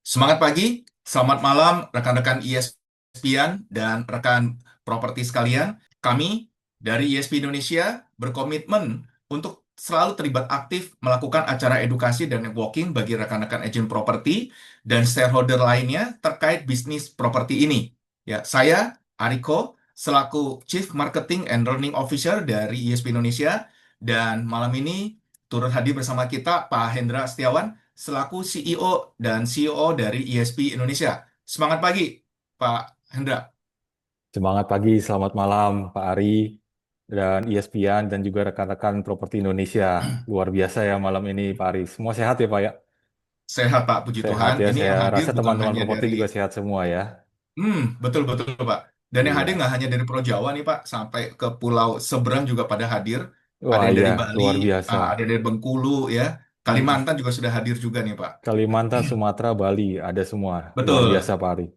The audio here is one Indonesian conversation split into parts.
Semangat pagi, selamat malam rekan-rekan ESPN dan rekan properti sekalian. Kami dari ESP Indonesia berkomitmen untuk selalu terlibat aktif melakukan acara edukasi dan networking bagi rekan-rekan agen properti dan stakeholder lainnya terkait bisnis properti ini. Ya, saya Ariko selaku Chief Marketing and Learning Officer dari ESP Indonesia dan malam ini turut hadir bersama kita Pak Hendra Setiawan selaku CEO dan CEO dari ESP Indonesia. Semangat pagi, Pak Hendra. Semangat pagi, selamat malam Pak Ari dan ESPN dan juga rekan-rekan Properti Indonesia. Luar biasa ya malam ini Pak Ari. Semua sehat ya Pak ya? Sehat, Pak. Puji Sehat Tuhan. ya, Ini saya yang hadir rasa bukan teman-teman hanya properti dari, juga sehat semua ya. betul-betul, Pak. Dan yang hadir Iya. nggak hanya dari Pulau Jawa nih, Pak. Sampai ke pulau seberang juga pada hadir. Ada Wah yang iya, dari Bali, luar biasa. ada yang dari Bengkulu, ya. Mm-mm. Kalimantan juga sudah hadir juga nih, Pak. Kalimantan, Sumatera, Bali, ada semua. Luar biasa Betul. Pak Ari.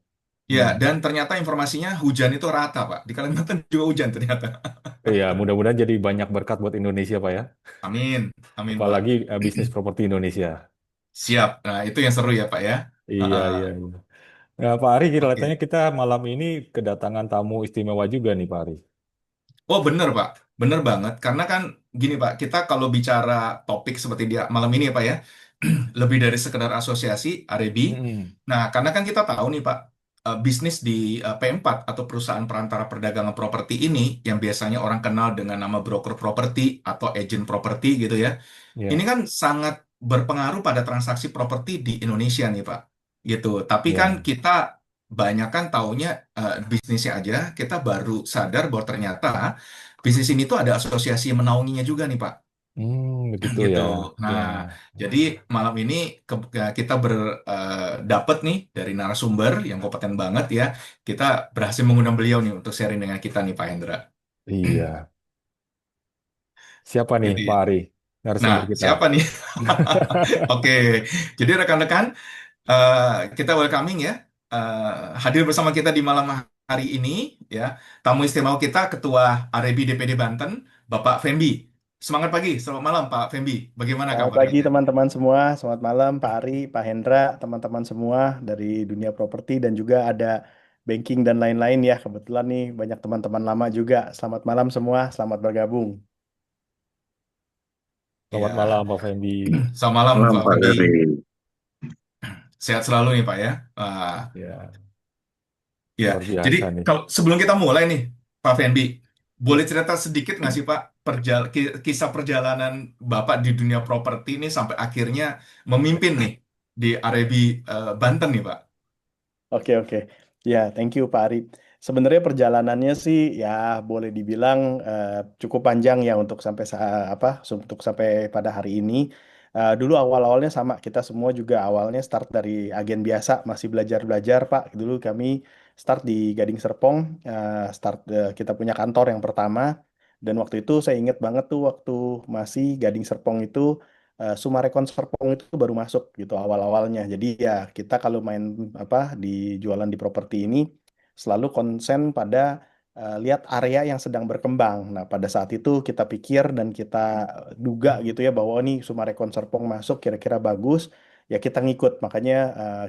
Ya, Hmm. dan ternyata informasinya hujan itu rata, Pak. Di Kalimantan juga hujan ternyata. Iya, mudah-mudahan jadi banyak berkat buat Indonesia Pak ya. Amin. Amin, Apalagi Pak. bisnis properti Indonesia. Siap. Nah, itu yang seru ya, Pak ya. Iya, Heeh. iya, iya. Ya, Pak Ari, kelihatannya Oke. kita malam ini kedatangan tamu istimewa juga nih Pak Ari. Oh bener Pak, bener banget. Karena kan gini Pak, kita kalau bicara topik seperti dia malam ini ya Pak ya, lebih dari sekedar asosiasi REB. Mm-mm. Nah, karena kan kita tahu nih Pak, bisnis di P4 atau perusahaan perantara perdagangan properti ini yang biasanya orang kenal dengan nama broker properti atau agent properti gitu ya. Ini Ya, kan sangat berpengaruh pada transaksi properti di Indonesia nih Pak. Gitu. Tapi kan ya. kita banyak kan taunya bisnisnya aja, kita baru sadar bahwa ternyata bisnis ini tuh ada asosiasi yang menaunginya juga nih Pak. Begitu Gitu. ya. Nah, Ya. jadi malam ini kita dapat nih dari narasumber yang kompeten banget ya. Kita berhasil mengundang beliau nih untuk sharing dengan kita nih Pak Hendra. Iya. Siapa nih Jadi, Pak Ari? nah Narasumber kita. siapa nih? Oke, jadi rekan-rekan kita welcoming ya. Hadir bersama kita di malam hari ini ya. Tamu istimewa kita Ketua REB DPD Banten, Bapak Fembi. Semangat pagi, selamat malam Pak Fembi. Bagaimana Selamat pagi kabarnya? teman-teman semua, selamat malam Pak Ari, Pak Hendra, teman-teman semua dari dunia properti dan juga ada banking dan lain-lain ya. Kebetulan nih banyak teman-teman lama juga. Selamat malam semua, selamat bergabung. Selamat Ya, malam Pak Fendi. selamat malam Malam Pak Pak Fembi. Ferry. Sehat selalu nih Pak ya. Ya, Ya, luar jadi biasa nih. kalau sebelum kita mulai nih Pak Fembi, boleh cerita sedikit nggak sih Pak kisah perjalanan Bapak di dunia properti ini sampai akhirnya memimpin nih di REB Banten nih Pak? Oke, oke. Ya, thank you Pak Ari. Sebenarnya perjalanannya sih ya boleh dibilang cukup panjang ya untuk untuk sampai pada hari ini. Dulu awal-awalnya sama, kita semua juga awalnya start dari agen biasa, masih belajar-belajar Pak. Dulu kami start di Gading Serpong, kita punya kantor yang pertama. Dan waktu itu saya ingat banget tuh waktu masih Gading Serpong itu Sumarekon Serpong itu baru masuk gitu awal-awalnya. Jadi ya kita kalau main di jualan di properti ini selalu konsen pada lihat area yang sedang berkembang. Nah, pada saat itu kita pikir dan kita duga gitu ya bahwa nih Sumarekon Serpong masuk kira-kira bagus, ya kita ngikut. Makanya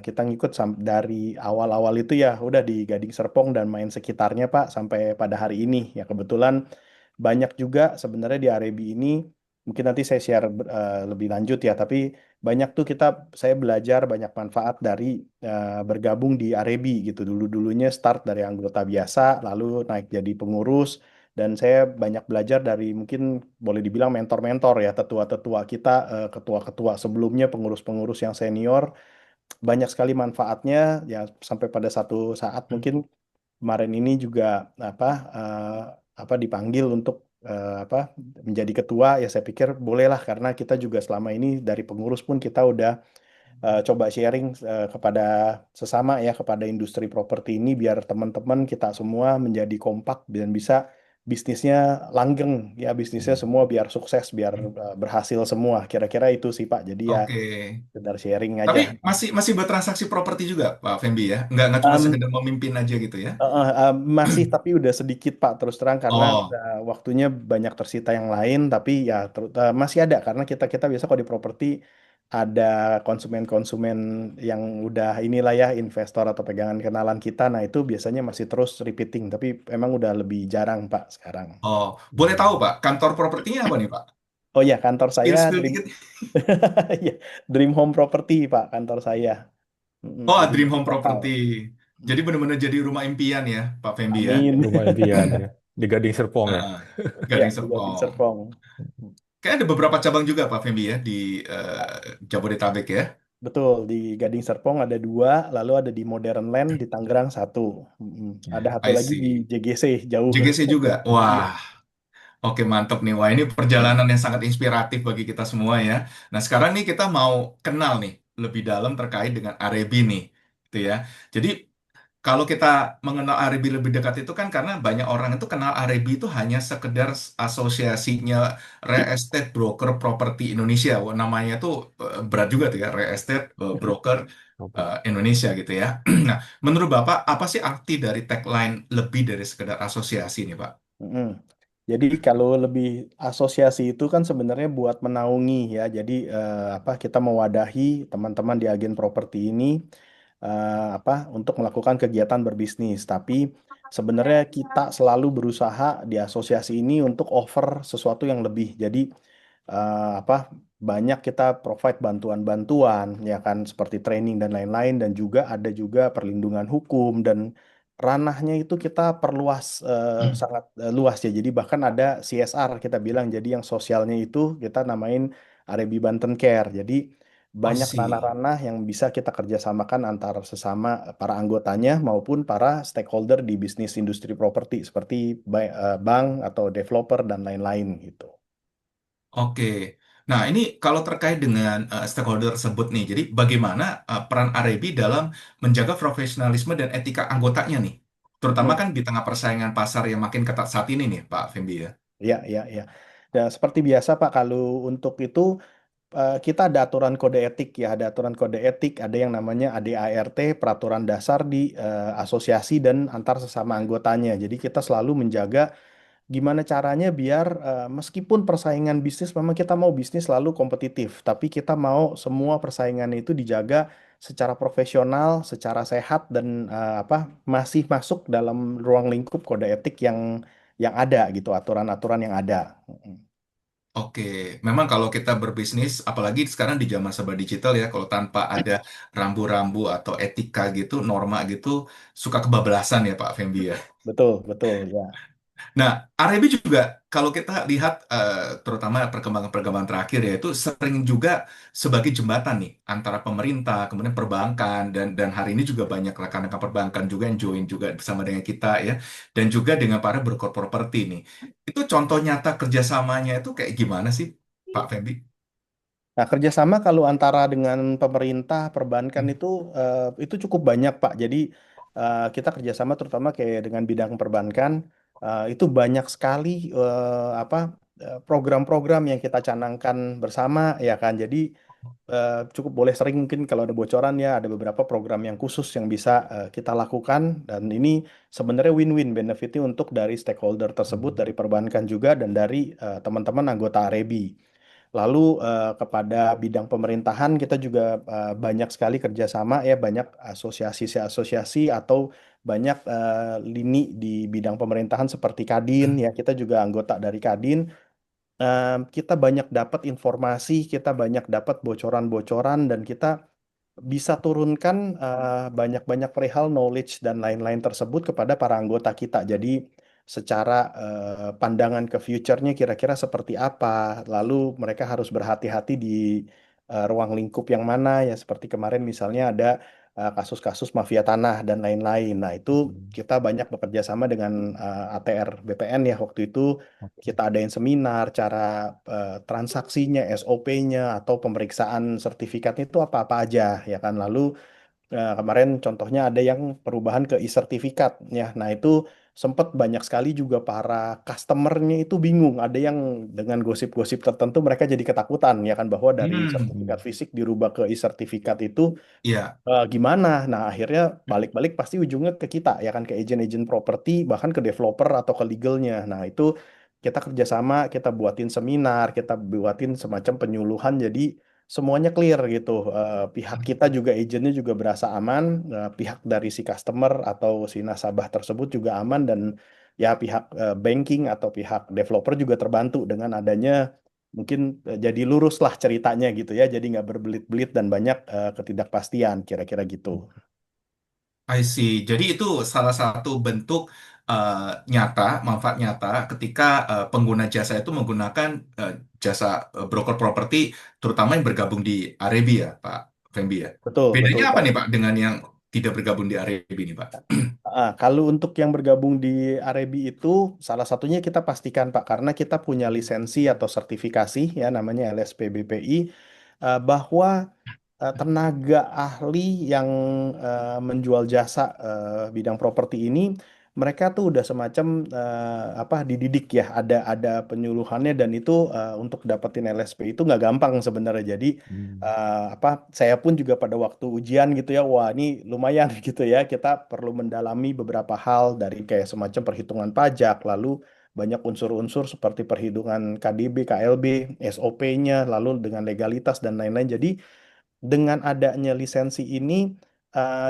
kita ngikut dari awal-awal itu ya udah di Gading Serpong dan main sekitarnya Pak sampai pada hari ini. Ya kebetulan banyak juga sebenarnya di Arebi ini mungkin nanti saya share lebih lanjut ya, tapi banyak tuh saya belajar banyak manfaat dari bergabung di Arebi gitu. Dulu-dulunya start dari anggota biasa lalu naik jadi pengurus, dan saya banyak belajar dari mungkin boleh dibilang mentor-mentor ya, tetua-tetua kita, ketua-ketua sebelumnya, pengurus-pengurus yang senior. Banyak sekali manfaatnya ya, sampai pada satu saat mungkin kemarin ini juga apa eh, dipanggil untuk menjadi ketua. Ya saya pikir bolehlah, karena kita juga selama ini dari pengurus pun kita udah coba sharing kepada sesama ya, kepada industri properti ini, biar teman-teman kita semua menjadi kompak dan bisa bisnisnya langgeng ya, bisnisnya Hmm. semua biar sukses, biar berhasil semua. Kira-kira itu sih Pak, jadi ya Oke. sekedar sharing Tapi aja. masih masih bertransaksi properti juga Pak Fembi ya? Nggak cuma Um, sekedar memimpin aja gitu ya? Masih, tapi udah sedikit Pak, terus terang, karena Oh, waktunya banyak tersita yang lain. Tapi ya masih ada, karena kita kita biasa kalau di properti ada konsumen-konsumen yang udah inilah ya investor atau pegangan kenalan kita. Nah, itu biasanya masih terus repeating, tapi emang udah lebih jarang Pak sekarang. Oh, boleh tahu Hmm. Pak, kantor propertinya apa nih Pak? Oh ya, kantor saya Spill-spill Dream dikit. ya, Dream Home Property Pak, kantor saya. Oh, Jadi Dream Home lokal. Property. Jadi Mm. benar-benar jadi rumah impian ya, Pak Fembi ya. Amin. Rumah impian ya. Di Gading Serpong ya. Heeh. Ya, Gading di Gading Serpong. Serpong. Kayak ada beberapa cabang juga Pak Fembi ya di Jabodetabek ya. Betul, di Gading Serpong ada dua, lalu ada di Modern Land di Tangerang satu. Ada satu I lagi di see. JGC jauh. JGC juga. Iya. Wah, oke mantap nih. Wah, ini perjalanan yang sangat inspiratif bagi kita semua ya. Nah, sekarang nih kita mau kenal nih lebih dalam terkait dengan Arebi nih. Gitu ya. Jadi kalau kita mengenal Arebi lebih dekat itu kan karena banyak orang itu kenal Arebi itu hanya sekedar asosiasinya Real Estate Broker Property Indonesia. Wah, namanya tuh berat juga tuh ya, Real Estate Broker Properti. Indonesia gitu ya. Nah, menurut Bapak apa sih arti dari tagline lebih dari sekedar asosiasi nih, Pak? Mm-mm. Jadi kalau lebih asosiasi itu kan sebenarnya buat menaungi ya. Jadi apa kita mewadahi teman-teman di agen properti ini apa untuk melakukan kegiatan berbisnis. Tapi sebenarnya kita selalu berusaha di asosiasi ini untuk offer sesuatu yang lebih. Jadi apa banyak kita provide bantuan-bantuan ya kan seperti training dan lain-lain dan juga ada juga perlindungan hukum dan ranahnya itu kita perluas sangat luas ya. Jadi bahkan ada CSR kita bilang jadi yang sosialnya itu kita namain Arebi Banten Care. Jadi Oh banyak sih. ranah-ranah yang bisa kita kerjasamakan antara sesama para anggotanya maupun para stakeholder di bisnis industri properti seperti bank atau developer dan lain-lain gitu. Oke. Nah, ini kalau terkait dengan stakeholder tersebut nih, jadi bagaimana peran Arebi dalam menjaga profesionalisme dan etika anggotanya nih? Terutama Hmm. kan di tengah persaingan pasar yang makin ketat saat ini nih, Pak Fembi ya. Ya, ya, ya. Dan seperti biasa Pak, kalau untuk itu kita ada aturan kode etik ya, ada aturan kode etik, ada yang namanya ADART, peraturan dasar di asosiasi dan antar sesama anggotanya. Jadi kita selalu menjaga gimana caranya biar meskipun persaingan bisnis memang kita mau bisnis selalu kompetitif, tapi kita mau semua persaingan itu dijaga secara profesional, secara sehat dan apa masih masuk dalam ruang lingkup kode etik yang ada gitu, aturan-aturan yang ada. Oke, memang kalau kita berbisnis, apalagi sekarang di zaman serba digital ya, kalau tanpa ada rambu-rambu atau etika gitu, norma gitu, suka kebablasan ya Pak Fembi ya. Betul, betul ya. Nah, Arebi juga kalau kita lihat terutama perkembangan-perkembangan terakhir ya itu sering juga sebagai jembatan nih antara pemerintah, kemudian perbankan dan hari ini juga banyak rekan-rekan perbankan juga yang join juga bersama dengan kita ya dan juga dengan para broker properti nih. Itu contoh nyata kerjasamanya itu kayak gimana sih, Pak Febi? Nah, kerjasama kalau antara dengan pemerintah, perbankan Hmm. itu cukup banyak, Pak. Jadi kita kerjasama terutama kayak dengan bidang perbankan itu banyak sekali apa program-program yang kita canangkan bersama, ya kan. Jadi cukup boleh sering mungkin kalau ada bocoran ya, ada beberapa program yang khusus yang bisa kita lakukan dan ini sebenarnya win-win benefitnya untuk dari stakeholder tersebut, dari perbankan juga dan dari teman-teman anggota Arebi. Lalu kepada bidang pemerintahan kita juga banyak sekali kerjasama ya banyak asosiasi-asosiasi atau banyak lini di bidang pemerintahan seperti Kadin ya kita juga anggota dari Kadin. Kita banyak dapat informasi, kita banyak dapat bocoran-bocoran dan kita bisa turunkan banyak-banyak perihal knowledge dan lain-lain tersebut kepada para anggota kita. Jadi secara pandangan ke future-nya kira-kira seperti apa, lalu mereka harus berhati-hati di ruang lingkup yang mana ya seperti kemarin misalnya ada kasus-kasus mafia tanah dan lain-lain. Nah, itu kita banyak bekerja sama dengan ATR BPN ya waktu itu kita adain seminar cara transaksinya, SOP-nya atau pemeriksaan sertifikatnya itu apa-apa aja ya kan. Lalu kemarin contohnya ada yang perubahan ke e-sertifikat ya. Nah, itu sempat banyak sekali juga para customernya itu bingung. Ada yang dengan gosip-gosip tertentu mereka jadi ketakutan ya kan bahwa dari sertifikat Hmm. fisik dirubah ke e-sertifikat itu Iya. gimana? Nah, akhirnya balik-balik pasti ujungnya ke kita, ya kan, ke agent-agent properti, bahkan ke developer atau ke legalnya. Nah, itu kita kerjasama, kita buatin seminar, kita buatin semacam penyuluhan. Jadi, semuanya clear gitu. Pihak kita juga agentnya juga berasa aman, pihak dari si customer atau si nasabah tersebut juga aman dan ya pihak banking atau pihak developer juga terbantu dengan adanya mungkin jadi lurus lah ceritanya gitu ya, jadi nggak berbelit-belit dan banyak ketidakpastian kira-kira gitu. I see. Jadi itu salah satu bentuk eh, nyata, manfaat nyata ketika pengguna jasa itu menggunakan eh, jasa broker properti, terutama yang bergabung di Arebi ya, Pak Fembi ya. Betul, betul Bedanya apa Pak. nih Pak dengan yang tidak bergabung di Arebi nih Pak? Kalau untuk yang bergabung di Arebi itu salah satunya kita pastikan Pak karena kita punya lisensi atau sertifikasi ya namanya LSPBPI bahwa tenaga ahli yang menjual jasa bidang properti ini mereka tuh udah semacam apa dididik ya ada penyuluhannya dan itu untuk dapetin LSP itu nggak gampang sebenarnya jadi Hmm. apa saya pun juga pada waktu ujian gitu ya wah ini lumayan gitu ya kita perlu mendalami beberapa hal dari kayak semacam perhitungan pajak lalu banyak unsur-unsur seperti perhitungan KDB, KLB, SOP-nya, lalu dengan legalitas dan lain-lain. Jadi dengan adanya lisensi ini,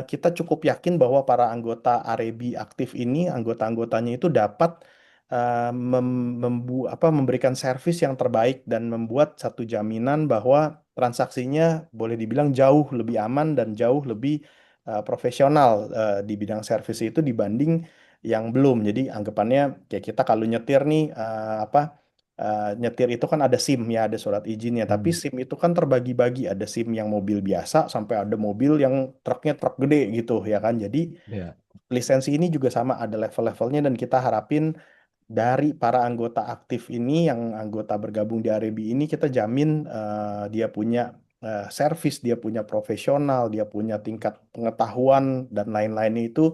kita cukup yakin bahwa para anggota Arebi aktif ini, anggota-anggotanya itu dapat memberikan servis yang terbaik dan membuat satu jaminan bahwa transaksinya boleh dibilang jauh lebih aman dan jauh lebih profesional di bidang servis itu dibanding yang belum. Jadi anggapannya kayak kita kalau nyetir nih nyetir itu kan ada SIM ya, ada surat izinnya. Tapi Hmm. SIM itu kan terbagi-bagi, ada SIM yang mobil biasa sampai ada mobil yang truknya truk gede gitu ya kan. Jadi Ya. lisensi ini juga sama ada level-levelnya dan kita harapin dari para anggota aktif ini yang anggota bergabung di Arebi ini kita jamin dia punya servis, dia punya profesional, dia punya tingkat pengetahuan dan lain-lainnya itu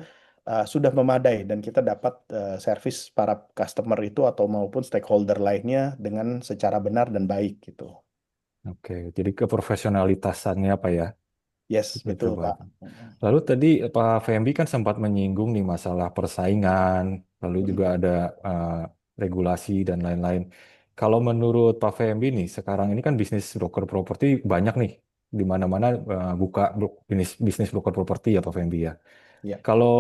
sudah memadai dan kita dapat servis para customer itu atau maupun stakeholder lainnya dengan secara benar dan baik gitu. Oke, jadi keprofesionalitasannya apa ya? Yes, Gitu, betul Pak. Pak. Lalu tadi Pak Fembi kan sempat menyinggung nih masalah persaingan, lalu juga ada eh, regulasi dan lain-lain. Kalau menurut Pak Fembi nih, sekarang ini kan bisnis broker properti banyak nih, di mana-mana buka bisnis bisnis broker properti ya Pak Fembi ya. Ya. Kalau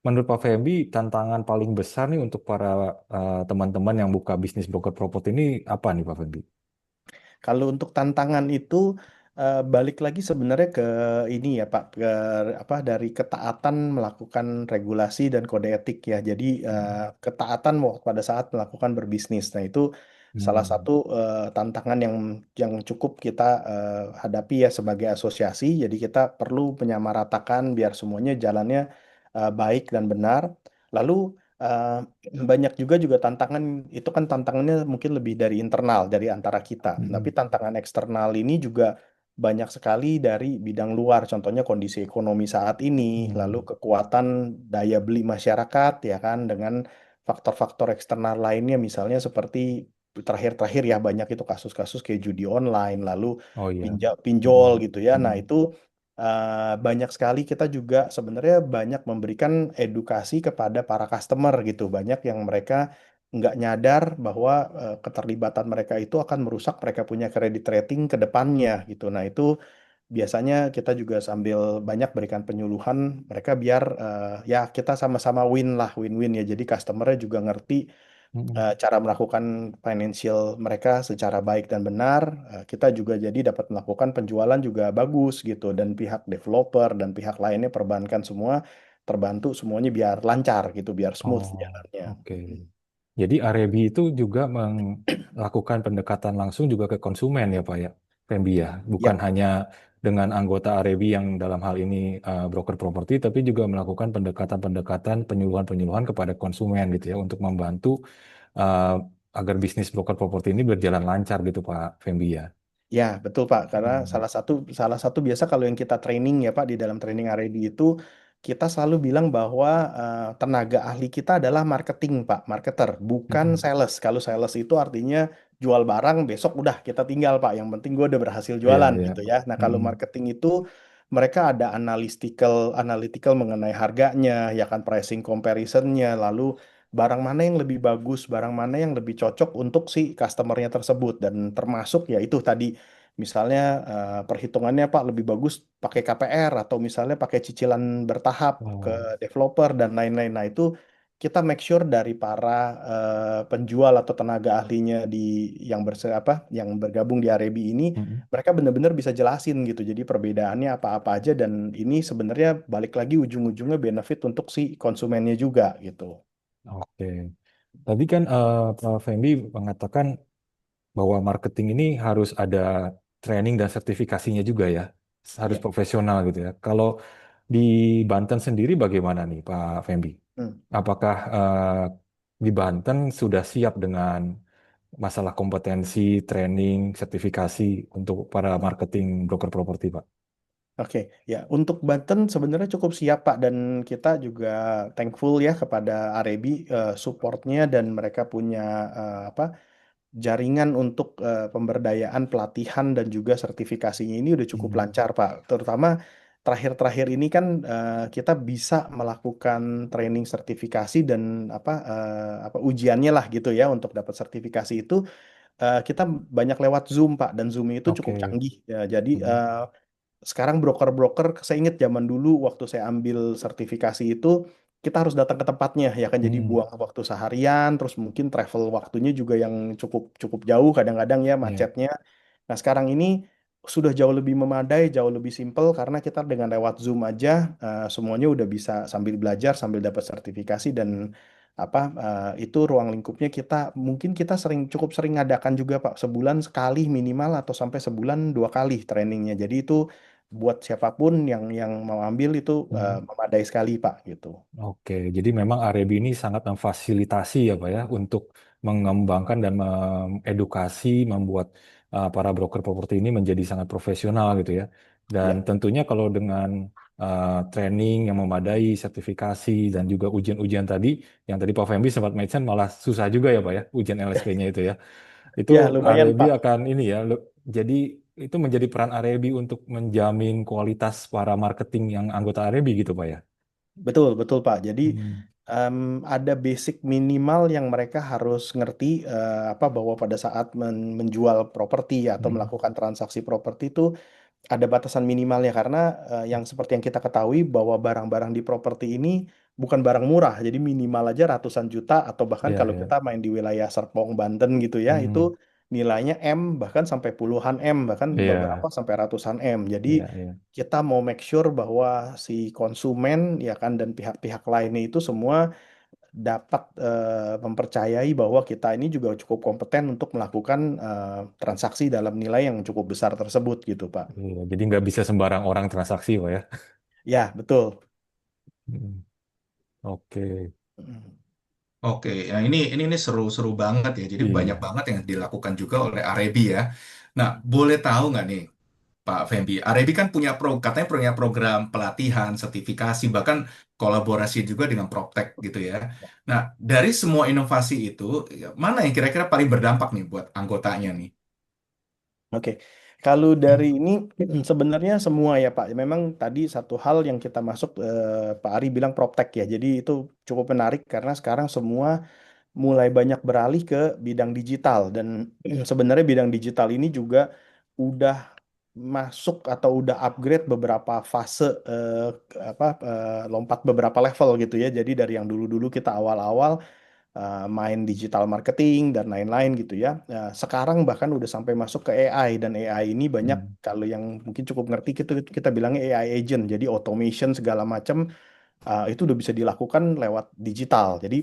menurut Pak Fembi, tantangan paling besar nih untuk para teman-teman yang buka bisnis broker properti ini apa nih Pak Fembi? Kalau untuk tantangan itu balik lagi sebenarnya ke ini ya Pak, ke apa dari ketaatan melakukan regulasi dan kode etik ya. Jadi ketaatan pada saat melakukan berbisnis. Nah, itu salah Hmm. satu tantangan yang cukup kita hadapi ya sebagai asosiasi. Jadi kita perlu menyamaratakan biar semuanya jalannya baik dan benar. Lalu eh, banyak juga tantangan itu kan tantangannya mungkin lebih dari internal dari antara kita. Tapi Hmm. tantangan eksternal ini juga banyak sekali dari bidang luar. Contohnya kondisi ekonomi saat ini, lalu Hmm. kekuatan daya beli masyarakat ya kan dengan faktor-faktor eksternal lainnya misalnya seperti terakhir-terakhir ya banyak itu kasus-kasus kayak judi online, lalu Oh iya. pinjol Hmm. gitu ya. Nah, Hmm. itu banyak sekali kita juga sebenarnya banyak memberikan edukasi kepada para customer gitu. Banyak yang mereka nggak nyadar bahwa keterlibatan mereka itu akan merusak mereka punya kredit rating ke depannya gitu. Nah, itu biasanya kita juga sambil banyak berikan penyuluhan mereka biar ya kita sama-sama win lah, win-win ya. Jadi customernya juga ngerti Hmm. cara melakukan financial mereka secara baik dan benar, kita juga jadi dapat melakukan penjualan juga bagus gitu dan pihak developer dan pihak lainnya perbankan semua terbantu semuanya biar lancar gitu, biar smooth Oh, jalannya. oke. Jadi Arebi itu juga melakukan pendekatan langsung juga ke konsumen ya Pak ya, Fembi ya. Bukan Ya, hanya dengan anggota Arebi yang dalam hal ini broker properti, tapi juga melakukan pendekatan-pendekatan penyuluhan-penyuluhan kepada konsumen gitu ya untuk membantu uh, agar bisnis broker properti ini berjalan lancar gitu Pak Fembi ya. ya, betul Pak. Karena Hmm. salah satu biasa kalau yang kita training ya Pak di dalam training R&D itu kita selalu bilang bahwa tenaga ahli kita adalah marketing Pak, marketer, bukan Hmm. sales. Kalau sales itu artinya jual barang besok udah kita tinggal Pak. Yang penting gue udah berhasil Iya, jualan iya. gitu ya. Nah, kalau Hmm. marketing itu mereka ada analytical mengenai harganya, ya kan pricing comparisonnya, lalu barang mana yang lebih bagus, barang mana yang lebih cocok untuk si customernya tersebut dan termasuk ya itu tadi misalnya perhitungannya Pak lebih bagus pakai KPR atau misalnya pakai cicilan bertahap ke Oh, developer dan lain-lain. Nah, itu kita make sure dari para penjual atau tenaga ahlinya yang bergabung di Arebi ini, mm-mm. mereka benar-benar bisa jelasin gitu. Jadi perbedaannya apa-apa aja dan ini sebenarnya balik lagi ujung-ujungnya benefit untuk si konsumennya juga gitu. Oke. Tadi kan Pak Fendi mengatakan bahwa marketing ini harus ada training dan sertifikasinya juga ya, harus Ya. profesional gitu ya. Kalau di Banten sendiri bagaimana nih Pak Fendi? Hmm. Apakah di Banten sudah siap dengan masalah kompetensi, training, sertifikasi untuk para marketing broker properti, Pak? Oke, ya untuk Banten sebenarnya cukup siap Pak dan kita juga thankful ya kepada Arebi supportnya dan mereka punya apa jaringan untuk pemberdayaan pelatihan dan juga sertifikasinya ini udah cukup Hmm. lancar Pak. Terutama terakhir-terakhir ini kan kita bisa melakukan training sertifikasi dan apa ujiannya lah gitu ya untuk dapat sertifikasi itu kita banyak lewat Zoom Pak dan Zoom itu cukup Oke. canggih ya. Jadi Hmm. sekarang broker-broker, saya ingat zaman dulu waktu saya ambil sertifikasi itu, kita harus datang ke tempatnya, ya kan jadi Hmm. buang waktu seharian, terus mungkin travel waktunya juga yang cukup cukup jauh kadang-kadang ya Iya. macetnya. Nah sekarang ini sudah jauh lebih memadai, jauh lebih simpel karena kita dengan lewat Zoom aja semuanya udah bisa sambil belajar, sambil dapat sertifikasi dan itu ruang lingkupnya kita mungkin kita cukup sering ngadakan juga Pak sebulan sekali minimal atau sampai sebulan 2 kali trainingnya. Jadi itu buat siapapun yang mau ambil itu Hmm. memadai sekali Pak gitu. Oke, jadi memang Arebi ini sangat memfasilitasi ya Pak ya untuk mengembangkan dan mengedukasi, membuat para broker properti ini menjadi sangat profesional gitu ya. Dan Ya, tentunya kalau dengan training yang memadai, sertifikasi dan juga ujian-ujian tadi, yang tadi Pak Fembi sempat mention malah susah juga ya Pak ya, ujian LSP-nya itu ya. Itu ya lumayan Arebi Pak. akan ini ya, jadi itu menjadi peran Arebi untuk menjamin kualitas para marketing yang anggota Arebi gitu Pak ya. Betul, betul Pak. Jadi Hmm. em, ada basic minimal yang mereka harus ngerti bahwa pada saat menjual properti atau Hmm. melakukan transaksi properti itu ada batasan minimalnya karena yang seperti yang kita ketahui bahwa barang-barang di properti ini bukan barang murah, jadi minimal aja ratusan juta atau bahkan Iya, kalau iya. kita main di wilayah Serpong, Banten gitu ya, itu Hmm. nilainya M bahkan sampai puluhan M bahkan beberapa Iya, sampai ratusan M. Jadi iya, iya. kita mau make sure bahwa si konsumen ya kan dan pihak-pihak lainnya itu semua dapat mempercayai bahwa kita ini juga cukup kompeten untuk melakukan transaksi dalam nilai yang cukup besar tersebut gitu, Pak. Iya, jadi nggak bisa sembarang orang transaksi, Pak ya. Ya, betul. Hmm. Oke. Mm. Oke, ya ini seru-seru banget ya. Jadi banyak Iya. banget yang dilakukan juga oleh Arebi ya. Nah, boleh tahu nggak nih, Pak Fembi? Arebi kan katanya punya program pelatihan, sertifikasi, bahkan kolaborasi juga dengan PropTech gitu ya. Nah, dari semua inovasi itu, ya, mana yang kira-kira paling berdampak nih buat anggotanya nih? Oke, kalau dari Hmm. ini sebenarnya semua ya Pak. Memang tadi satu hal yang kita masuk Pak Ari bilang PropTech ya. Jadi itu cukup menarik karena sekarang semua mulai banyak beralih ke bidang digital dan sebenarnya bidang digital ini juga udah masuk atau udah upgrade beberapa fase lompat beberapa level gitu ya. Jadi dari yang dulu-dulu kita awal-awal main digital marketing dan lain-lain gitu ya. Sekarang bahkan udah sampai masuk ke AI dan AI ini banyak Hmm. kalau yang mungkin cukup ngerti kita bilangnya AI agent. Jadi automation segala macam itu udah bisa dilakukan lewat digital. Jadi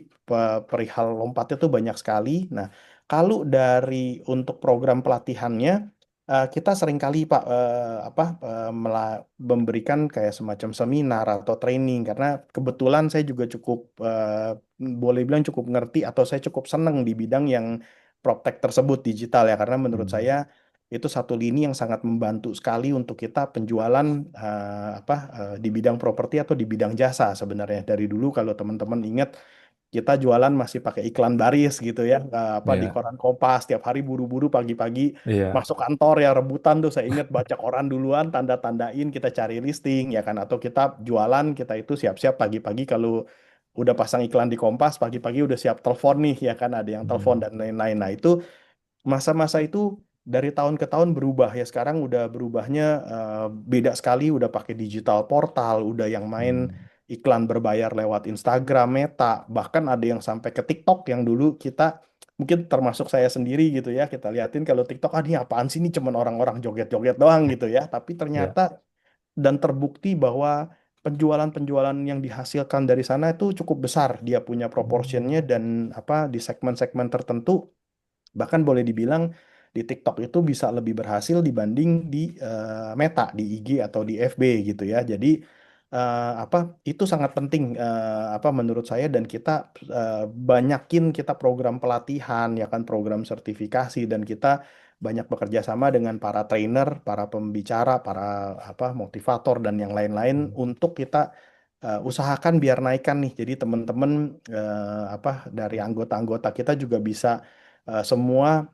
perihal lompatnya tuh banyak sekali. Nah, kalau dari untuk program pelatihannya, kita seringkali Pak memberikan kayak semacam seminar atau training karena kebetulan saya juga cukup boleh bilang cukup ngerti atau saya cukup senang di bidang yang PropTech tersebut digital ya karena menurut Hmm. saya itu satu lini yang sangat membantu sekali untuk kita penjualan di bidang properti atau di bidang jasa sebenarnya. Dari dulu kalau teman-teman ingat kita jualan masih pakai iklan baris gitu ya, di Iya, koran Kompas tiap hari buru-buru pagi-pagi iya. masuk kantor ya rebutan tuh saya ingat baca koran duluan, tanda-tandain kita cari listing ya kan atau kita jualan kita itu siap-siap pagi-pagi kalau udah pasang iklan di Kompas pagi-pagi udah siap telepon nih ya kan ada yang telepon Hmm. dan lain-lain. Nah, itu masa-masa itu dari tahun ke tahun berubah ya. Sekarang udah berubahnya beda sekali, udah pakai digital portal, udah yang main Hmm. iklan berbayar lewat Instagram, Meta, bahkan ada yang sampai ke TikTok yang dulu kita mungkin termasuk saya sendiri gitu ya. Kita liatin kalau TikTok, ah ini apaan sih, ini cuman orang-orang joget-joget doang gitu ya. Tapi Ya. ternyata dan terbukti bahwa penjualan-penjualan yang dihasilkan dari sana itu cukup besar. Dia punya proportionnya Hmm. dan apa di segmen-segmen tertentu. Bahkan boleh dibilang di TikTok itu bisa lebih berhasil dibanding di Meta, di IG atau di FB gitu ya. Jadi apa itu sangat penting apa menurut saya, dan kita banyakin kita program pelatihan ya kan, program sertifikasi, dan kita banyak bekerja sama dengan para trainer, para pembicara, para apa motivator dan yang lain-lain untuk kita usahakan biar naikkan nih. Jadi teman-teman apa dari anggota-anggota kita juga bisa semua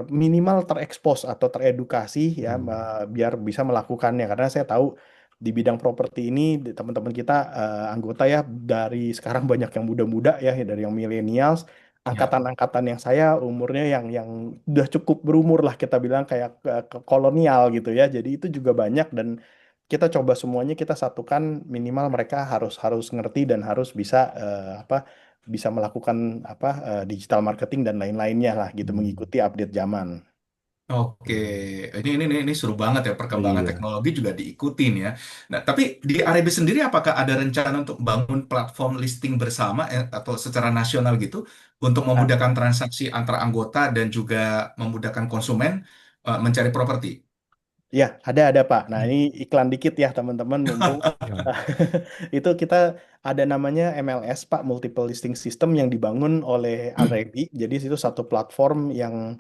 minimal terekspos atau teredukasi ya, Hmm. biar bisa melakukannya, karena saya tahu di bidang properti ini teman-teman kita anggota ya dari sekarang banyak yang muda-muda ya, dari yang millennials, Ya. angkatan-angkatan yang saya umurnya yang udah cukup berumur lah, kita bilang kayak ke kolonial gitu ya. Jadi itu juga banyak, dan kita coba semuanya kita satukan, minimal mereka harus harus ngerti dan harus bisa apa bisa melakukan apa digital marketing dan lain-lainnya lah gitu, Hmm. mengikuti update zaman. Oke, Hmm. ini seru banget ya, perkembangan Iya. teknologi juga diikutin ya. Nah, tapi di Arabi sendiri apakah ada rencana untuk bangun platform listing bersama atau secara nasional gitu untuk Nah, memudahkan transaksi antara anggota dan juga memudahkan konsumen mencari properti? ya, ada Pak. Nah, ini iklan dikit ya teman-teman, mumpung Ya. itu kita ada namanya MLS Pak, Multiple Listing System, yang dibangun oleh Already. Jadi itu satu platform yang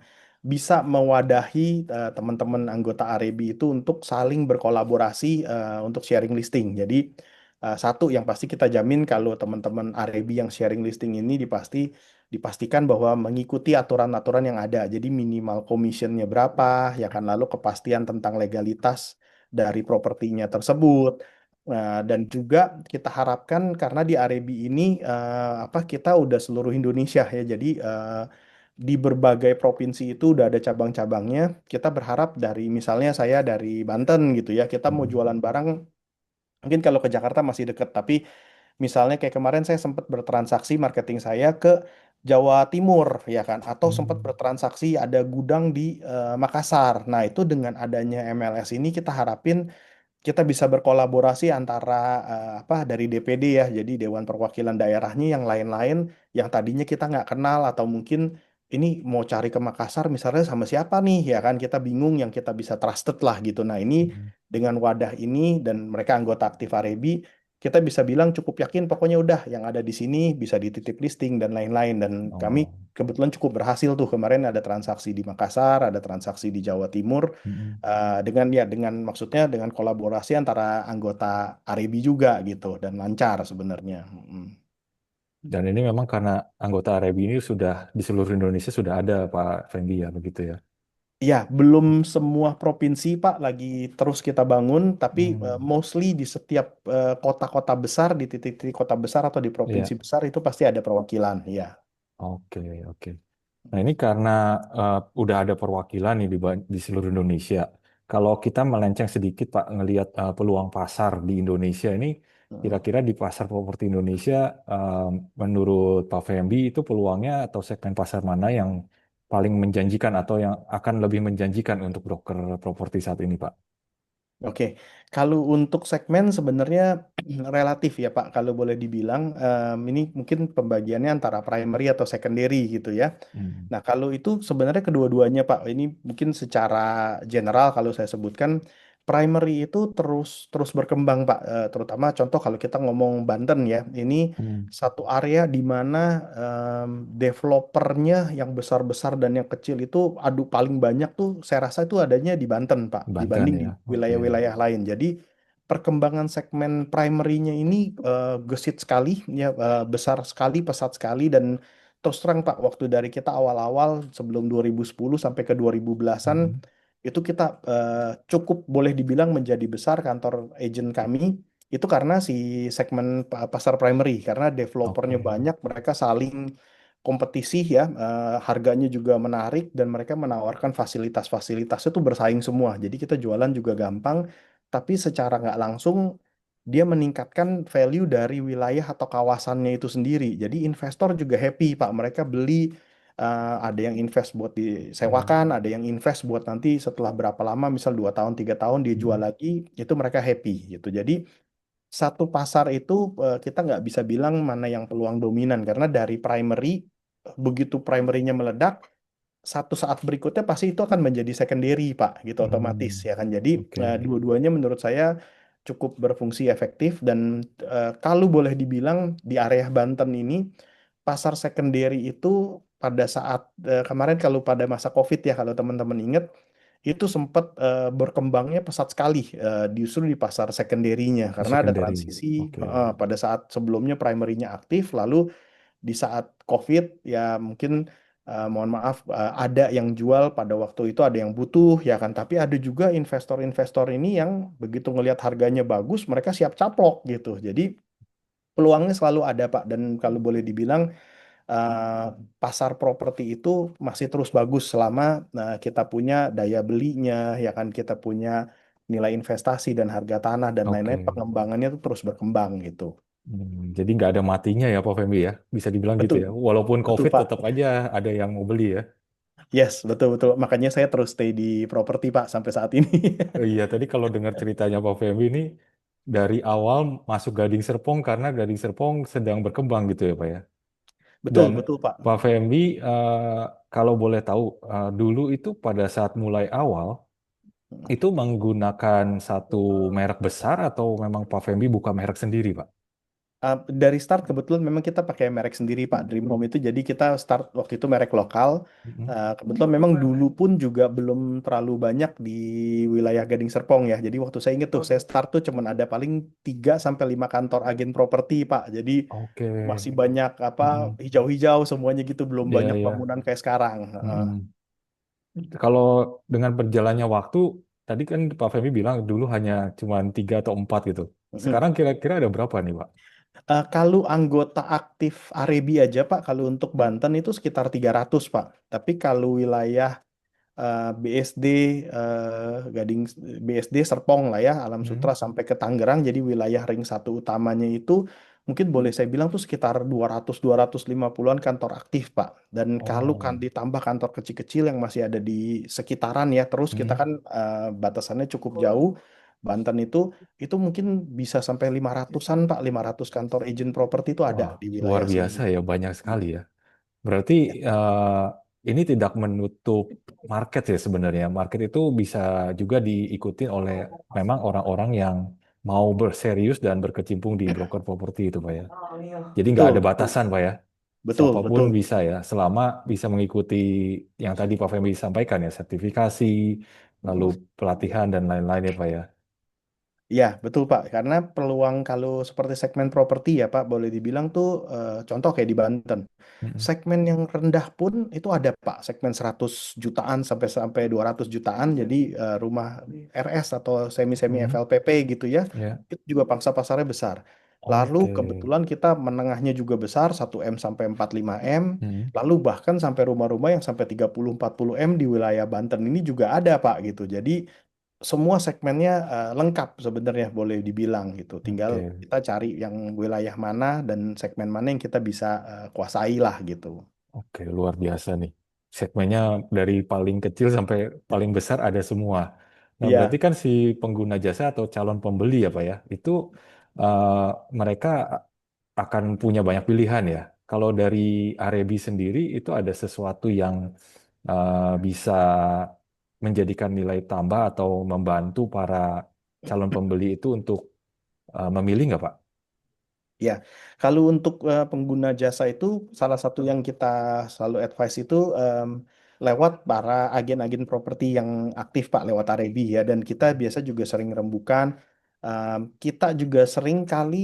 bisa mewadahi teman-teman anggota Arebi itu untuk saling berkolaborasi untuk sharing listing. Jadi satu yang pasti kita jamin kalau teman-teman Arebi yang sharing listing ini dipastikan bahwa mengikuti aturan-aturan yang ada. Jadi minimal commissionnya berapa, ya kan, lalu kepastian tentang legalitas dari propertinya tersebut. Dan juga kita harapkan karena di Arebi ini apa kita udah seluruh Indonesia ya. Jadi di berbagai provinsi itu udah ada cabang-cabangnya. Kita berharap dari misalnya saya dari Banten gitu ya, kita mau Hmm. jualan barang, mungkin kalau ke Jakarta masih deket, tapi misalnya kayak kemarin saya sempat bertransaksi marketing saya ke Jawa Timur ya kan, atau sempat Hmm. bertransaksi ada gudang di Makassar. Nah, itu dengan adanya MLS ini kita harapin kita bisa berkolaborasi antara apa dari DPD ya, jadi Dewan Perwakilan Daerahnya, yang lain-lain yang tadinya kita nggak kenal, atau mungkin ini mau cari ke Makassar misalnya sama siapa nih ya kan, kita bingung, yang kita bisa trusted lah gitu. Nah, ini Hmm. dengan wadah ini dan mereka anggota aktif Arebi, kita bisa bilang cukup yakin pokoknya udah yang ada di sini bisa dititip listing dan lain-lain. Dan kami Oh. kebetulan cukup berhasil tuh, kemarin ada transaksi di Makassar, ada transaksi di Jawa Timur, Hmm. dengan ya dengan maksudnya dengan kolaborasi antara anggota Arebi juga gitu, dan lancar sebenarnya. Dan ini memang karena anggota Arebi ini sudah di seluruh Indonesia sudah ada Pak Fendi ya begitu ya. Ya, belum semua provinsi Pak, lagi terus kita bangun, tapi Hmm. mostly di setiap kota-kota besar, di titik-titik kota besar atau di provinsi Iya. besar itu pasti ada perwakilan, ya. Oke, oke. Nah, ini karena udah ada perwakilan nih di seluruh Indonesia. Kalau kita melenceng sedikit, Pak, ngelihat peluang pasar di Indonesia ini, Mm. kira-kira di pasar properti Indonesia, eh, menurut Pak Fembi itu peluangnya atau segmen pasar mana yang paling menjanjikan atau yang akan lebih menjanjikan untuk broker properti saat ini, Pak? Oke, kalau untuk segmen sebenarnya relatif ya Pak, kalau boleh dibilang ini mungkin pembagiannya antara primary atau secondary gitu ya. Hmm. Nah, kalau itu sebenarnya kedua-duanya, Pak. Ini mungkin secara general kalau saya sebutkan, primary itu terus terus berkembang, Pak. Terutama contoh kalau kita ngomong Banten ya, ini Hmm. satu area di mana developernya yang besar-besar dan yang kecil itu adu paling banyak tuh saya rasa itu adanya di Banten, Pak, Banten dibanding di ya, oke. wilayah-wilayah lain. Jadi perkembangan segmen primary-nya ini gesit sekali, ya, besar sekali, pesat sekali, dan terus terang Pak, waktu dari kita awal-awal sebelum 2010 sampai ke 2010-an, Hmm. itu kita cukup boleh dibilang menjadi besar kantor agent kami, itu karena si segmen pasar primary, karena developernya Oke. banyak, mereka saling kompetisi ya, harganya juga menarik dan mereka menawarkan fasilitas-fasilitasnya tuh bersaing semua. Jadi kita jualan juga gampang, tapi secara nggak langsung dia meningkatkan value dari wilayah atau kawasannya itu sendiri. Jadi investor juga happy, Pak. Mereka beli, ada yang invest buat Hmm. disewakan, ada yang invest buat nanti setelah berapa lama, misal 2 tahun, 3 tahun dia jual Hmm. lagi, itu mereka happy gitu. Jadi satu pasar itu, kita nggak bisa bilang mana yang peluang dominan karena dari primary, begitu primernya meledak, satu saat berikutnya pasti itu akan menjadi secondary, Pak, gitu otomatis Hmm. ya kan. Jadi Oke. dua-duanya menurut saya cukup berfungsi efektif dan kalau boleh dibilang di area Banten ini pasar secondary itu pada saat kemarin kalau pada masa COVID ya kalau teman-teman ingat itu sempat berkembangnya pesat sekali justru di pasar sekunderinya Oh, karena ada secondary. transisi Oke. pada saat sebelumnya primerinya aktif lalu di saat COVID ya mungkin mohon maaf ada yang jual pada waktu itu ada yang butuh ya kan tapi ada juga investor-investor ini yang begitu ngelihat harganya bagus mereka siap caplok gitu jadi peluangnya selalu ada Pak dan kalau boleh dibilang eh, pasar properti itu masih terus bagus selama kita punya daya belinya, ya kan kita punya nilai investasi dan harga tanah dan lain-lain Oke. pengembangannya itu terus berkembang gitu. Jadi nggak ada matinya ya Pak Fembi ya, bisa dibilang gitu Betul, ya. Walaupun betul COVID Pak. tetap aja ada yang mau beli ya. Yes, betul betul. Makanya saya terus stay di properti Pak sampai saat ini. Iya, tadi kalau dengar ceritanya Pak Fembi ini dari awal masuk Gading Serpong karena Gading Serpong sedang berkembang gitu ya Pak ya. Betul Dan betul Pak. Pak Fembi, kalau boleh tahu, dulu itu pada saat mulai awal itu menggunakan satu merek besar atau memang Pak Fembi buka merek sendiri Pak? Dari start kebetulan memang kita pakai merek sendiri Pak Dream Home itu jadi kita start waktu itu merek lokal. Mhm. Kebetulan memang dulu pun juga belum terlalu banyak di wilayah Gading Serpong ya. Jadi waktu saya ingat tuh saya start tuh cuman ada paling 3 sampai 5 kantor agen properti Pak. Jadi Oke. masih banyak apa Mhm. hijau-hijau semuanya gitu belum Iya, banyak iya. bangunan kayak sekarang. Mhm. Kalau dengan berjalannya waktu, tadi kan Pak Femi bilang dulu hanya cuma 3 atau 4 gitu. Sekarang kira-kira ada berapa nih, Pak? Kalau anggota aktif Arebi aja Pak, kalau untuk Banten itu sekitar 300 Pak. Tapi kalau wilayah BSD Gading BSD Serpong lah ya Alam Hmm. Sutra sampai ke Tangerang jadi wilayah ring satu utamanya itu mungkin boleh saya bilang tuh sekitar 200-250-an kantor aktif Pak dan kalau kan Oh. ditambah kantor kecil-kecil yang masih ada di sekitaran ya terus kita Hmm. kan batasannya cukup jauh Banten itu mungkin bisa sampai 500-an Pak 500 kantor agent properti itu ada Wah, di luar wilayah sini. biasa ya, banyak sekali ya. Berarti ini tidak menutup market ya sebenarnya. Market itu bisa juga diikuti oleh memang orang-orang yang mau berserius dan berkecimpung di broker properti itu, Pak ya. Jadi nggak ada Betul, betul, batasan, Pak ya. betul, Siapapun betul. bisa ya, selama bisa mengikuti yang tadi Pak Femi sampaikan ya, sertifikasi, lalu pelatihan dan lain-lain ya, Pak ya. Iya, betul Pak. Karena peluang kalau seperti segmen properti ya Pak, boleh dibilang tuh contoh kayak di Banten. Mm-mm. Segmen yang rendah pun itu ada Pak, segmen 100 jutaan sampai sampai 200 jutaan. Jadi rumah RS atau semi-semi Mm-mm. FLPP gitu ya. Ya, Itu juga pangsa pasarnya besar. Lalu oke. kebetulan kita menengahnya juga besar, 1M sampai 45M. Mm. Lalu bahkan sampai rumah-rumah yang sampai 30-40M di wilayah Banten ini juga ada Pak gitu. Jadi semua segmennya lengkap sebenarnya boleh dibilang gitu. Tinggal Oke. kita cari yang wilayah mana dan segmen mana yang kita bisa kuasai lah gitu. Oke, luar biasa nih. Segmennya dari paling kecil sampai paling besar ada semua. Nah, berarti Iya, kan si pengguna jasa atau calon pembeli ya, Pak ya, itu eh, mereka akan punya banyak pilihan ya. Kalau dari Arebi sendiri itu ada sesuatu yang bisa menjadikan nilai tambah atau membantu para calon pembeli itu untuk memilih nggak, Pak? ya. Kalau untuk pengguna jasa itu salah satu yang kita selalu advice itu lewat para agen-agen properti yang aktif Pak lewat Arebi ya dan kita biasa juga sering rembukan. Kita juga sering kali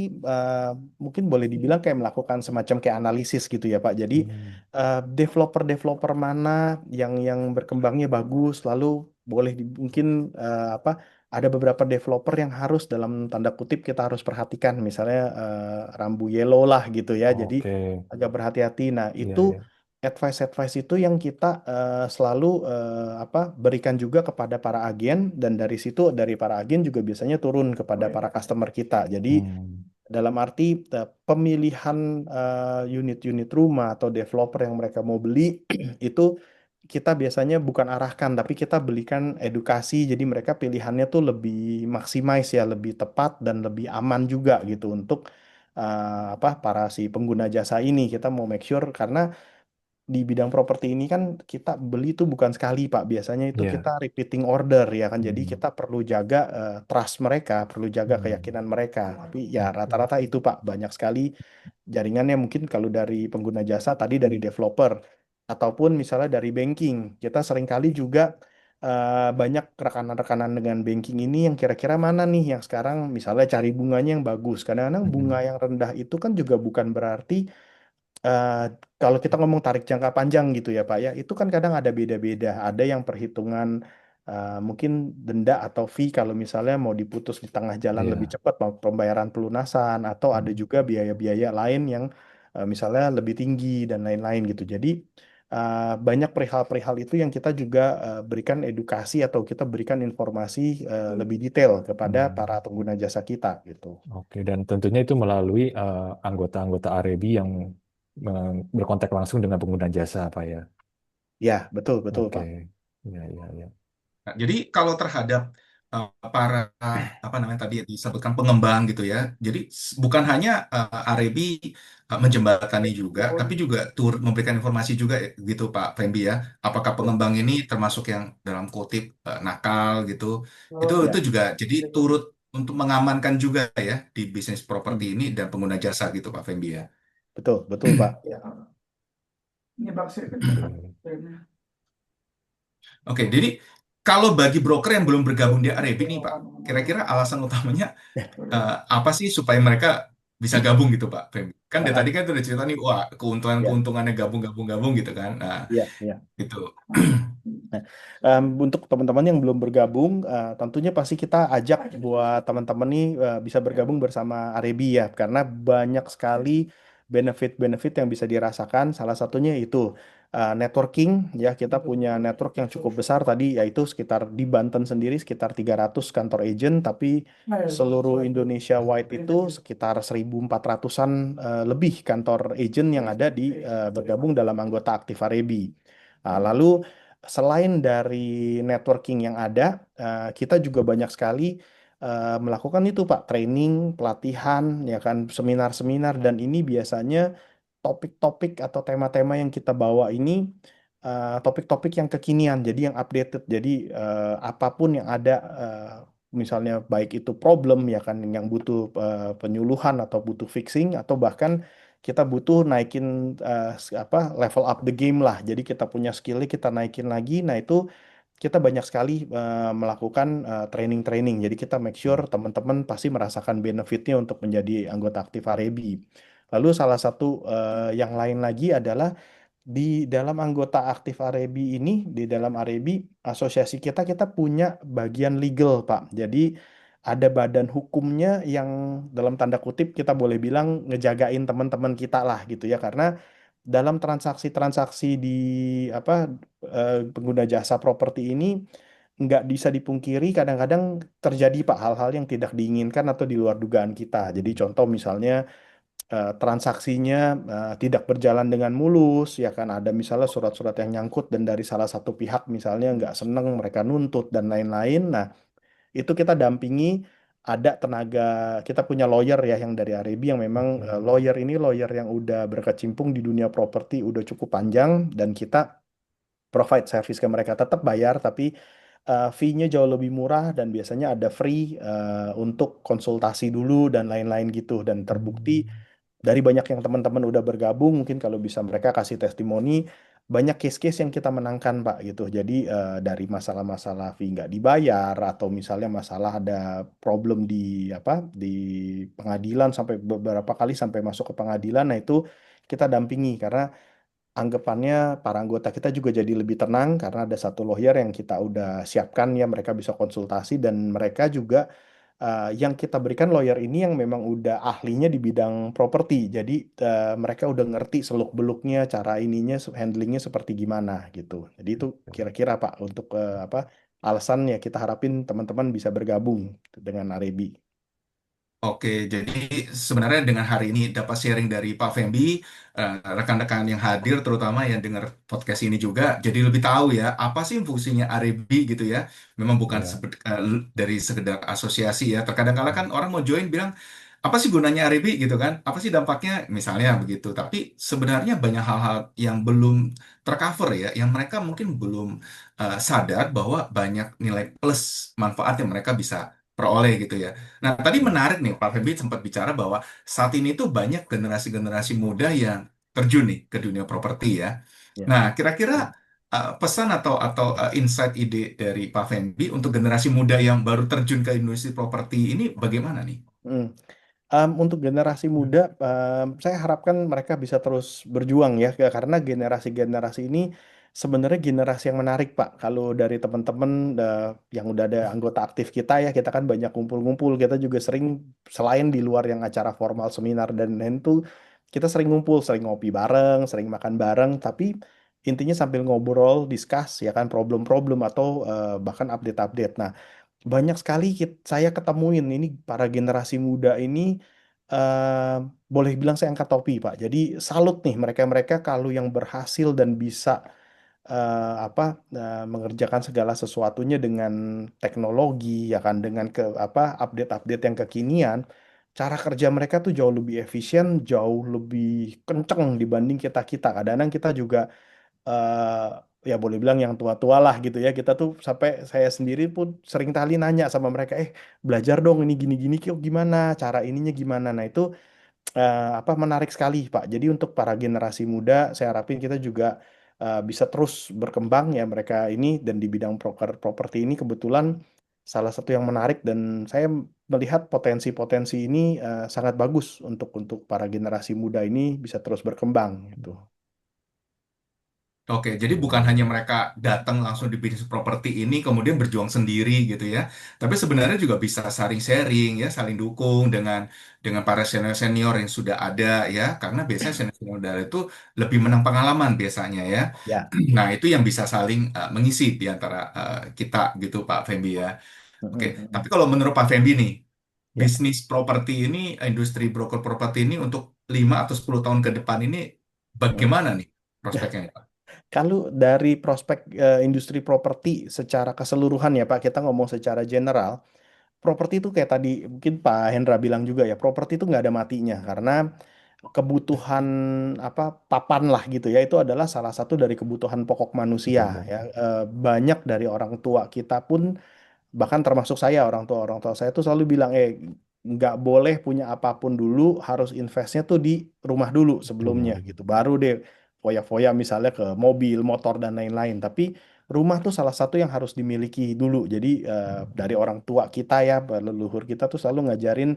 mungkin boleh dibilang kayak melakukan semacam kayak analisis gitu ya Pak. Jadi Hmm. developer-developer mana yang berkembangnya bagus, lalu mungkin apa ada beberapa developer yang harus dalam tanda kutip kita harus perhatikan, misalnya Rambu Yellow lah gitu ya. Jadi Oke, agak berhati-hati. Nah iya, itu iya. advice-advice itu yang kita selalu berikan juga kepada para agen, dan dari situ dari para agen juga biasanya turun kepada para customer kita. Jadi Hmm. dalam arti pemilihan unit-unit rumah atau developer yang mereka mau beli itu kita biasanya bukan arahkan, tapi kita belikan edukasi. Jadi mereka pilihannya tuh lebih maximize ya, lebih tepat dan lebih aman juga gitu untuk para si pengguna jasa ini. Kita mau make sure karena di bidang properti ini kan kita beli itu bukan sekali Pak. Biasanya itu kita Iya. repeating order ya kan. Jadi Hmm. kita perlu jaga trust mereka, perlu jaga Hmm. keyakinan mereka. Tapi ya Oke. rata-rata itu Pak, banyak sekali jaringannya mungkin kalau dari pengguna jasa tadi dari developer ataupun misalnya dari banking. Kita seringkali juga banyak rekanan-rekanan dengan banking ini yang kira-kira mana nih yang sekarang misalnya cari bunganya yang bagus. Kadang-kadang bunga Hmm. yang rendah itu kan juga bukan berarti eh, kalau kita ngomong tarik jangka panjang gitu ya Pak ya, itu kan kadang ada beda-beda. Ada yang perhitungan mungkin denda atau fee kalau misalnya mau diputus di tengah jalan lebih Iya. cepat, mau pembayaran pelunasan, atau ada Hmm. juga biaya-biaya lain yang misalnya lebih tinggi dan lain-lain gitu. Jadi banyak perihal-perihal itu yang kita juga berikan edukasi atau kita berikan informasi lebih detail kepada para Hmm. pengguna jasa kita gitu. Oke, dan tentunya itu melalui anggota-anggota Arebi yang berkontak langsung dengan pengguna jasa, Pak ya. Ya, betul, betul Oke, Pak. ya, ya, ya. Nah, jadi kalau terhadap para apa namanya tadi yang disebutkan pengembang gitu ya, jadi bukan hanya Arebi menjembatani juga, tapi juga turut memberikan informasi juga gitu Pak Fembi ya. Apakah pengembang ini termasuk yang dalam kutip nakal gitu? Itu Ya. juga jadi turut untuk mengamankan juga ya di bisnis properti Hmm. ini dan pengguna jasa gitu Pak Fembi ya. Betul, betul Pak. Ya. Oke. Oke, jadi kalau bagi broker yang belum bergabung di Arebi nih Pak, kira-kira alasan utamanya apa sih supaya mereka bisa gabung gitu Pak Femi? Kan dari tadi Ah, kan tuh udah cerita nih, wah ya, keuntungan-keuntungannya gabung-gabung gitu kan. Nah, ya, ya. itu. Nah, untuk teman-teman yang belum bergabung, tentunya pasti kita ajak buat teman-teman nih bisa bergabung bersama Arebi ya, karena banyak sekali benefit-benefit yang bisa dirasakan. Salah satunya itu networking ya, kita punya network yang cukup besar tadi, yaitu sekitar di Banten sendiri sekitar 300 kantor agent, tapi seluruh Indonesia wide itu sekitar 1.400-an lebih kantor agent yang ada di bergabung dalam anggota aktif Arebi. Lalu selain dari networking yang ada, kita juga banyak sekali melakukan itu Pak, training, pelatihan, ya kan, seminar-seminar, dan ini biasanya topik-topik atau tema-tema yang kita bawa ini topik-topik yang kekinian, jadi yang updated. Jadi apapun yang ada, misalnya baik itu problem ya kan yang butuh penyuluhan atau butuh fixing, atau bahkan kita butuh naikin level up the game lah. Jadi kita punya skillnya kita naikin lagi. Nah itu kita banyak sekali melakukan training-training. Jadi kita make sure teman-teman pasti merasakan benefitnya untuk menjadi anggota aktif Arebi. Lalu salah satu yang lain lagi adalah di dalam anggota aktif Arebi ini, di dalam Arebi asosiasi kita, kita punya bagian legal, Pak. Jadi ada badan hukumnya yang dalam tanda kutip kita boleh bilang ngejagain teman-teman kita lah gitu ya, karena dalam transaksi-transaksi di apa pengguna jasa properti ini nggak bisa dipungkiri kadang-kadang terjadi Pak hal-hal yang tidak diinginkan atau di luar dugaan kita. Jadi contoh misalnya transaksinya tidak berjalan dengan mulus, ya kan, ada misalnya surat-surat yang nyangkut dan dari salah satu pihak misalnya nggak seneng, mereka nuntut dan lain-lain. Nah, itu kita dampingi, ada tenaga, kita punya lawyer ya yang dari Arebi yang memang Oke. lawyer ini lawyer yang udah berkecimpung di dunia properti udah cukup panjang, dan kita provide service ke mereka, tetap bayar tapi fee-nya jauh lebih murah, dan biasanya ada free untuk konsultasi dulu dan lain-lain gitu, dan terbukti Hmm. dari banyak yang teman-teman udah bergabung, mungkin kalau bisa mereka kasih testimoni, banyak case-case yang kita menangkan, Pak, gitu. Jadi dari masalah-masalah fee nggak dibayar, atau misalnya masalah ada problem di pengadilan sampai beberapa kali sampai masuk ke pengadilan, nah itu kita dampingi karena anggapannya para anggota kita juga jadi lebih tenang karena ada satu lawyer yang kita udah siapkan ya, mereka bisa konsultasi dan mereka juga yang kita berikan lawyer ini yang memang udah ahlinya di bidang properti. Jadi mereka udah ngerti seluk-beluknya, cara ininya, handlingnya seperti gimana gitu. Jadi itu kira-kira Pak untuk apa alasan ya kita harapin teman-teman bisa bergabung dengan Arebi. Oke, jadi sebenarnya dengan hari ini dapat sharing dari Pak Fembi, rekan-rekan yang hadir, terutama yang dengar podcast ini juga, jadi lebih tahu ya apa sih fungsinya Arebi gitu ya. Memang bukan Ya. dari sekedar asosiasi ya. Terkadang kala kan orang mau join bilang apa sih gunanya Arebi gitu kan? Apa sih dampaknya? Misalnya begitu. Tapi sebenarnya banyak hal-hal yang belum tercover ya, yang mereka mungkin belum sadar bahwa banyak nilai plus manfaat yang mereka bisa peroleh gitu ya. Nah, tadi menarik nih, Pak Febri sempat bicara bahwa saat ini tuh banyak generasi-generasi muda yang terjun nih ke dunia properti ya. Ya. Nah, kira-kira pesan atau insight ide dari Pak Febri untuk generasi muda yang baru terjun ke industri properti ini bagaimana nih? Hmm. Untuk generasi muda, saya harapkan mereka bisa terus berjuang ya, karena generasi-generasi ini sebenarnya generasi yang menarik, Pak. Kalau dari teman-teman yang udah ada anggota aktif kita ya, kita kan banyak kumpul-kumpul. Kita juga sering selain di luar yang acara formal, seminar dan lain tuh, kita sering ngumpul, sering ngopi bareng, sering makan bareng. Tapi intinya sambil ngobrol, discuss ya kan problem-problem atau bahkan update-update. Nah, banyak sekali saya ketemuin ini para generasi muda ini eh, boleh bilang saya angkat topi Pak. Jadi salut nih mereka-mereka kalau yang berhasil dan bisa apa mengerjakan segala sesuatunya dengan teknologi ya kan dengan apa update-update yang kekinian. Cara kerja mereka tuh jauh lebih efisien, jauh lebih kenceng dibanding kita-kita. Kadang-kadang kita juga ya boleh bilang yang tua-tua lah gitu ya. Kita tuh sampai saya sendiri pun sering kali nanya sama mereka, belajar dong ini gini-gini kok gimana, cara ininya gimana. Nah itu apa menarik sekali Pak. Jadi untuk para generasi muda, saya harapin kita juga bisa terus berkembang ya mereka ini dan di bidang properti ini kebetulan salah satu yang menarik dan saya melihat potensi-potensi ini sangat bagus untuk para generasi muda ini bisa terus berkembang gitu. Oke, jadi Iya, bukan iya, hanya iya. mereka datang langsung di bisnis properti ini kemudian berjuang sendiri gitu ya, tapi sebenarnya juga bisa saling sharing ya, saling dukung dengan para senior-senior yang sudah ada ya, karena biasanya senior-senior itu lebih menang pengalaman biasanya ya. Ya. Nah, itu yang bisa saling mengisi di antara kita gitu Pak Fembi ya. Oke, tapi kalau menurut Pak Fembi nih, Ya. bisnis properti ini, industri broker properti ini untuk 5 atau 10 tahun ke depan ini bagaimana nih prospeknya, Pak? Kalau dari prospek industri properti secara keseluruhan ya Pak, kita ngomong secara general, properti itu kayak tadi mungkin Pak Hendra bilang juga ya, properti itu nggak ada matinya karena kebutuhan apa papan lah gitu ya, itu adalah salah satu dari kebutuhan pokok manusia Betul, ya. Banyak dari orang tua kita pun bahkan termasuk saya orang tua saya tuh selalu bilang nggak boleh punya apapun dulu harus investnya tuh di rumah dulu sebelumnya betul. gitu baru deh foya-foya misalnya ke mobil motor dan lain-lain tapi rumah tuh salah satu yang harus dimiliki dulu jadi dari orang tua kita ya leluhur kita tuh selalu ngajarin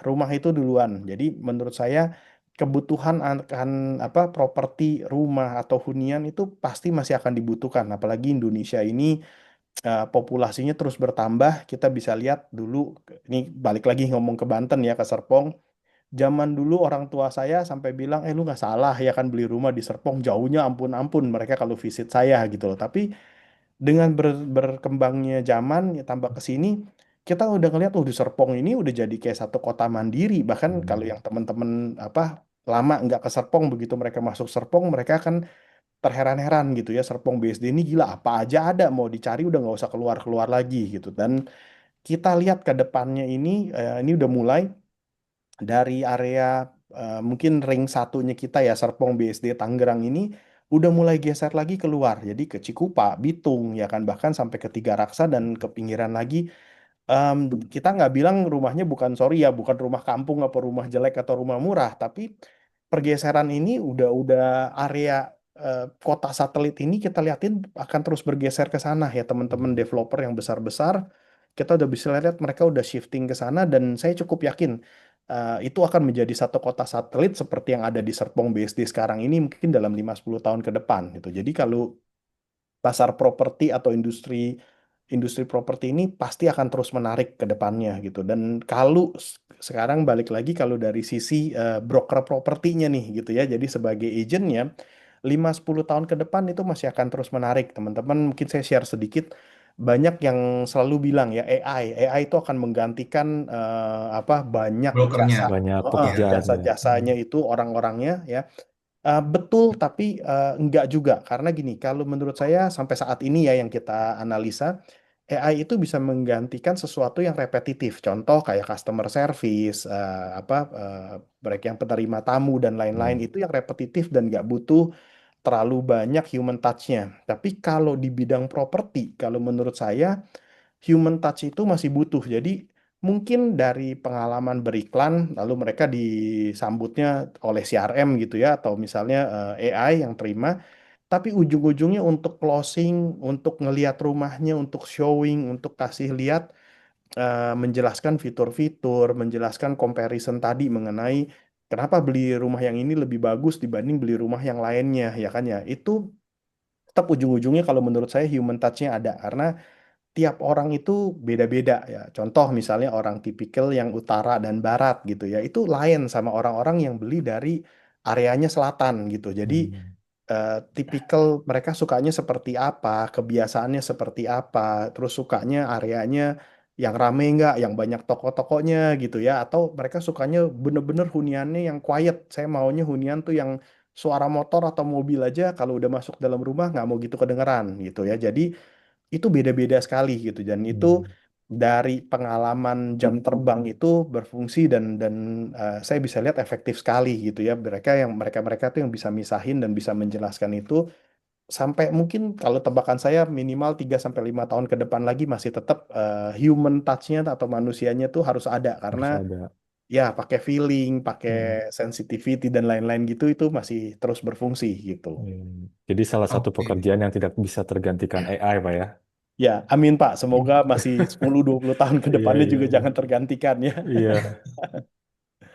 rumah itu duluan jadi menurut saya kebutuhan akan apa properti rumah atau hunian itu pasti masih akan dibutuhkan apalagi Indonesia ini populasinya terus bertambah, kita bisa lihat dulu, ini balik lagi ngomong ke Banten ya, ke Serpong, zaman dulu orang tua saya sampai bilang, lu nggak salah ya kan beli rumah di Serpong, jauhnya ampun-ampun mereka kalau visit saya gitu loh. Tapi dengan berkembangnya zaman, ya, tambah ke sini, kita udah ngeliat, di Serpong ini udah jadi kayak satu kota mandiri. Bahkan kalau Hmm. yang teman-teman apa lama nggak ke Serpong, begitu mereka masuk Serpong, mereka akan terheran-heran gitu ya Serpong BSD ini gila apa aja ada mau dicari udah nggak usah keluar-keluar lagi gitu dan kita lihat ke depannya ini udah mulai dari area mungkin ring satunya kita ya Serpong BSD Tangerang ini udah mulai geser lagi keluar jadi ke Cikupa, Bitung ya kan bahkan sampai ke Tiga Raksa dan ke pinggiran lagi. Em, kita nggak bilang rumahnya bukan sorry ya bukan rumah kampung apa rumah jelek atau rumah murah tapi pergeseran ini udah area kota satelit ini kita liatin akan terus bergeser ke sana ya teman-teman developer yang besar-besar kita udah bisa lihat mereka udah shifting ke sana dan saya cukup yakin itu akan menjadi satu kota satelit seperti yang ada di Serpong BSD sekarang ini mungkin dalam 5-10 tahun ke depan gitu. Jadi kalau pasar properti atau industri industri properti ini pasti akan terus menarik ke depannya gitu. Dan kalau sekarang balik lagi kalau dari sisi broker propertinya nih gitu ya. Jadi sebagai agentnya 5-10 tahun ke depan itu masih akan terus menarik. Teman-teman mungkin saya share sedikit. Banyak yang selalu bilang ya AI itu akan menggantikan banyak Brokernya. jasa Banyak Iya. pekerjaan ya. jasa-jasanya itu orang-orangnya ya. Betul, tapi enggak juga. Karena gini, kalau menurut saya sampai saat ini ya yang kita analisa, AI itu bisa menggantikan sesuatu yang repetitif. Contoh kayak customer service, baik yang penerima tamu dan lain-lain Hmm. itu yang repetitif dan nggak butuh terlalu banyak human touch-nya. Tapi kalau di bidang properti, kalau menurut saya human touch itu masih butuh. Jadi mungkin dari pengalaman beriklan, lalu mereka disambutnya oleh CRM gitu ya, atau misalnya AI yang terima, tapi ujung-ujungnya untuk closing, untuk ngelihat rumahnya, untuk showing, untuk kasih lihat, menjelaskan fitur-fitur, menjelaskan comparison tadi mengenai kenapa beli rumah yang ini lebih bagus dibanding beli rumah yang lainnya, ya kan ya. Itu tetap ujung-ujungnya kalau menurut saya human touch-nya ada, karena tiap orang itu beda-beda ya. Contoh misalnya orang tipikal yang utara dan barat gitu ya, itu lain sama orang-orang yang beli dari areanya selatan gitu. Jadi Hmm. tipikal mereka sukanya seperti apa, kebiasaannya seperti apa, terus sukanya areanya yang rame nggak, yang banyak toko-tokonya gitu ya, atau mereka sukanya bener-bener huniannya yang quiet. Saya maunya hunian tuh yang suara motor atau mobil aja kalau udah masuk dalam rumah nggak mau gitu kedengeran gitu ya. Jadi itu beda-beda sekali gitu, dan itu Hmm. dari pengalaman jam terbang itu berfungsi, dan saya bisa lihat efektif sekali gitu ya, mereka tuh yang bisa misahin dan bisa menjelaskan itu sampai mungkin kalau tebakan saya minimal 3-5 tahun ke depan lagi masih tetap human touch-nya atau manusianya tuh harus ada, karena Harus ada. ya pakai feeling, pakai Hmm. sensitivity dan lain-lain gitu itu masih terus berfungsi gitu. Jadi salah satu Oke. pekerjaan yang tidak bisa tergantikan AI, Pak ya. Ya, amin Pak. Semoga masih 10-20 tahun ke Iya, depannya iya, juga iya. jangan tergantikan ya. Iya,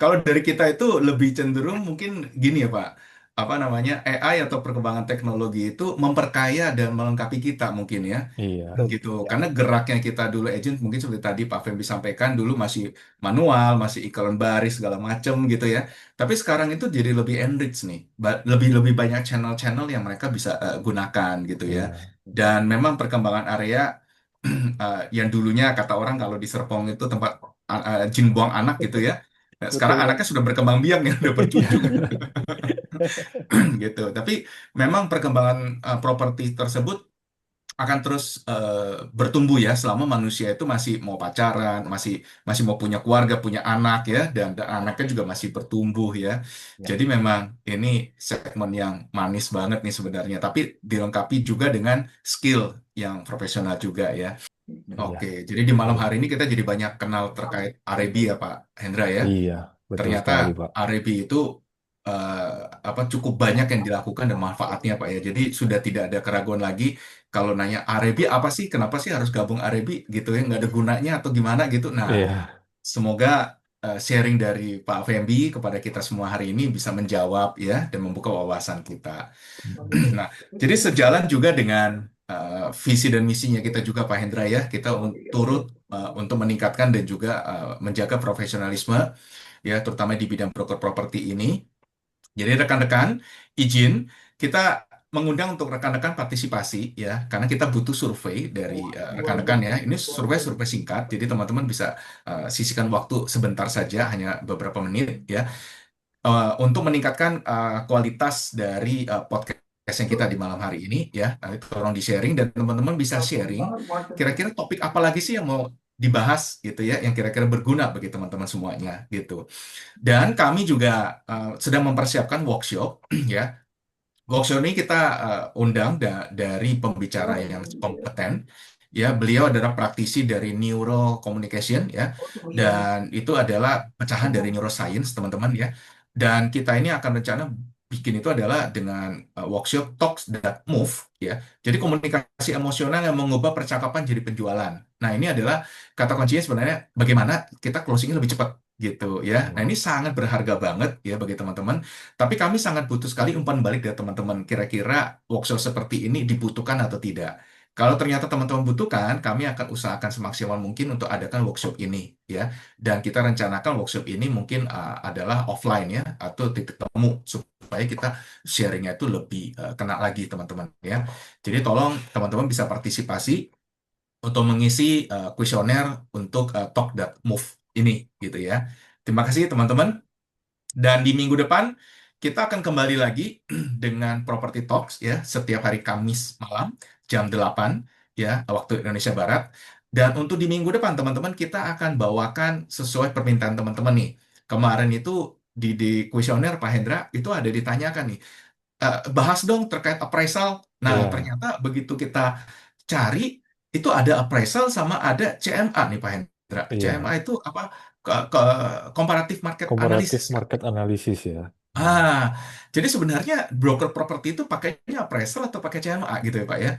Kalau dari kita itu lebih cenderung mungkin gini ya Pak, apa namanya AI atau perkembangan teknologi itu memperkaya dan melengkapi kita mungkin ya, iya, gitu. Ya, Karena geraknya kita dulu agent mungkin seperti tadi Pak Feby sampaikan dulu masih manual, masih iklan baris segala macam gitu ya. Tapi sekarang itu jadi lebih enrich nih, lebih lebih banyak channel-channel yang mereka bisa gunakan gitu ya. iya. Dan memang perkembangan area yang dulunya kata orang kalau di Serpong itu tempat jin buang anak gitu ya. Nah, sekarang betul. anaknya sudah berkembang biak nih, udah bercucu Iya. gitu. Tapi memang perkembangan properti tersebut akan terus bertumbuh ya selama manusia itu masih mau pacaran, masih masih mau punya keluarga, punya anak ya, dan anaknya juga masih bertumbuh ya. Ya, Jadi memang ini segmen yang manis banget nih sebenarnya, tapi dilengkapi juga dengan skill yang profesional juga ya. Iya, Oke, jadi di malam betul. hari ini kita jadi banyak kenal terkait Arebi ya Pak Hendra ya. Iya, betul Ternyata sekali, Pak. Arebi itu cukup banyak yang dilakukan dan manfaatnya Pak ya. Jadi sudah tidak ada keraguan lagi kalau nanya Arebi apa sih, kenapa sih harus gabung Arebi gitu ya, nggak ada gunanya atau gimana gitu. Nah, Iya, semoga sharing dari Pak Fembi kepada kita semua hari ini bisa menjawab ya dan membuka wawasan kita. Nah, jadi sejalan juga dengan visi dan misinya kita juga Pak Hendra ya, kita turut untuk meningkatkan dan juga menjaga profesionalisme ya, terutama di bidang broker properti ini. Jadi rekan-rekan, izin kita mengundang untuk rekan-rekan partisipasi ya, karena kita butuh survei dari rekan-rekan ya. Ini survei-survei singkat, jadi teman-teman bisa sisihkan waktu sebentar saja, hanya beberapa menit ya, untuk meningkatkan kualitas dari podcast yang kita di malam hari ini ya. Nanti tolong di-sharing dan teman-teman bisa sharing kira-kira topik apa lagi sih yang mau dibahas gitu ya, yang kira-kira berguna bagi teman-teman semuanya gitu. Dan kami juga sedang mempersiapkan workshop ya. Workshop ini kita undang dari pembicara yang kompeten. Ya, beliau adalah praktisi dari neuro communication ya, dan itu adalah pecahan dari neuroscience teman-teman ya. Dan kita ini akan rencana bikin itu adalah dengan workshop Talks That Move ya. Jadi komunikasi emosional yang mengubah percakapan jadi penjualan. Nah, ini adalah kata kuncinya sebenarnya bagaimana kita closingnya lebih cepat gitu ya. Nah, ini sangat berharga banget ya bagi teman-teman. Tapi kami sangat butuh sekali umpan balik dari teman-teman. Kira-kira workshop seperti ini dibutuhkan atau tidak? Kalau ternyata teman-teman butuhkan, kami akan usahakan semaksimal mungkin untuk adakan workshop ini ya. Dan kita rencanakan workshop ini mungkin adalah offline ya atau titik temu supaya kita sharingnya itu lebih kena lagi teman-teman ya. Jadi tolong teman-teman bisa partisipasi untuk mengisi kuesioner untuk Talk.move ini gitu ya. Terima kasih teman-teman. Dan di minggu depan kita akan kembali lagi dengan Property Talks ya setiap hari Kamis malam jam 8 ya waktu Indonesia Barat. Dan untuk di minggu depan teman-teman kita akan bawakan sesuai permintaan teman-teman nih. Kemarin itu di kuesioner Pak Hendra itu ada ditanyakan nih, bahas dong terkait appraisal. Nah, Iya, ternyata begitu kita cari itu ada appraisal sama ada CMA nih Pak Hendra. CMA iya. itu apa? Ke comparative market Komparatif analysis. market analisis ya. Hmm. Ah, jadi sebenarnya broker properti itu pakainya appraisal atau pakai CMA gitu ya Pak ya.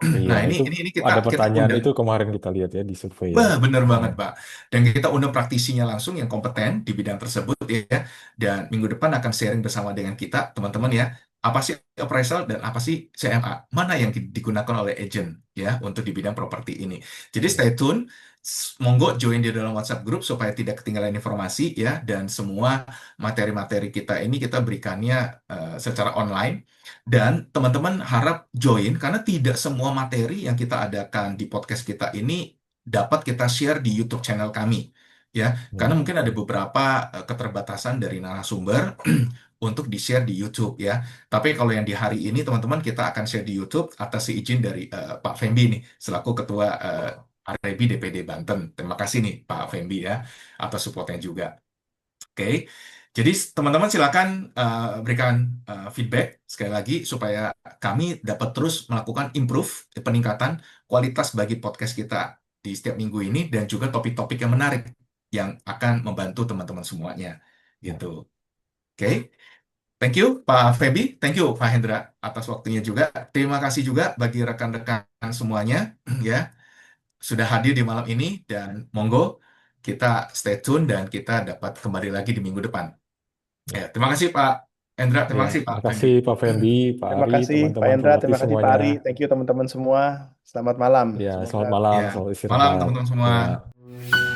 Iya, Nah, ini itu ini kita ada kita pertanyaan undang. itu kemarin kita lihat ya di survei ya. Bah, bener Hmm. banget, Pak. Dan kita undang praktisinya langsung yang kompeten di bidang tersebut ya. Dan minggu depan akan sharing bersama dengan kita, teman-teman ya. Apa sih appraisal dan apa sih CMA? Mana yang digunakan oleh agent ya untuk di bidang properti ini. Jadi Iya, stay tune. Monggo join di dalam WhatsApp group supaya tidak ketinggalan informasi ya. Dan semua materi-materi kita ini kita berikannya secara online. Dan teman-teman harap join karena tidak semua materi yang kita adakan di podcast kita ini dapat kita share di YouTube channel kami ya karena iya, mungkin ada beberapa keterbatasan dari narasumber untuk di-share di YouTube ya. Tapi kalau yang di hari ini teman-teman kita akan share di YouTube atas izin dari Pak Fembi nih selaku Ketua RIB DPD Banten. Terima kasih nih Pak Fembi ya atas supportnya juga. Oke, jadi teman-teman silakan berikan feedback sekali lagi supaya kami dapat terus melakukan improve peningkatan kualitas bagi podcast kita di setiap minggu ini dan juga topik-topik yang menarik yang akan membantu teman-teman semuanya iya. gitu. Oke, thank you Pak Febi, thank you Pak Hendra atas waktunya juga. Terima kasih juga bagi rekan-rekan semuanya ya sudah hadir di malam ini dan monggo kita stay tune dan kita dapat kembali lagi di minggu depan. Ya, Ya, terima kasih Pak Endra, terima ya. kasih Pak Terima Fendi. kasih Pak Fendi, Pak Terima Ari, kasih Pak teman-teman Hendra, pelatih terima kasih Pak semuanya. Ari. Thank you teman-teman semua. Selamat malam. Ya, Semoga selamat malam, Ya, selamat malam istirahat. teman-teman semua. Ya.